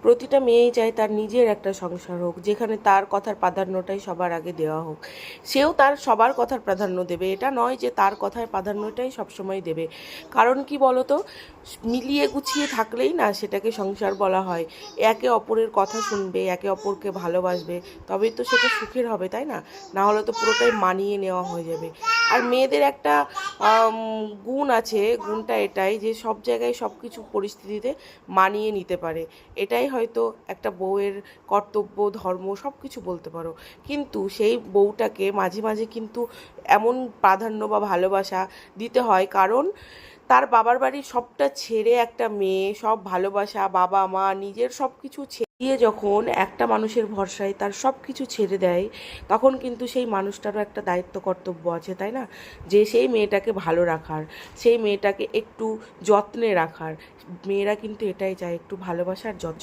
প্রতিটা মেয়েই চায় তার নিজের একটা সংসার হোক, যেখানে তার কথার প্রাধান্যটাই সবার আগে দেওয়া হোক। সেও তার সবার কথার প্রাধান্য দেবে, এটা নয় যে তার কথার প্রাধান্যটাই সবসময় দেবে। কারণ কি বলতো, মিলিয়ে গুছিয়ে থাকলেই না সেটাকে সংসার বলা হয়। একে অপরের কথা শুনবে, একে অপরকে ভালোবাসবে, তবেই তো সেটা সুখের হবে, তাই না? না হলে তো পুরোটাই মানিয়ে নেওয়া হয়ে যাবে। আর মেয়েদের একটা গুণ আছে, গুণটা এটাই যে সব জায়গায় সব কিছু পরিস্থিতিতে মানিয়ে নিতে পারে। এটাই হয়তো একটা বউয়ের কর্তব্য, ধর্ম সব কিছু বলতে পারো। কিন্তু সেই বউটাকে মাঝে মাঝে কিন্তু এমন প্রাধান্য বা ভালোবাসা দিতে হয়, কারণ তার বাবার বাড়ির সবটা ছেড়ে একটা মেয়ে সব ভালোবাসা, বাবা মা, নিজের সব কিছু দিয়ে যখন একটা মানুষের ভরসায় তার সব কিছু ছেড়ে দেয়, তখন কিন্তু সেই মানুষটারও একটা দায়িত্ব কর্তব্য আছে, তাই না? যে সেই মেয়েটাকে ভালো রাখার, সেই মেয়েটাকে একটু যত্নে রাখার। মেয়েরা কিন্তু এটাই চায়, একটু ভালোবাসার যত্ন।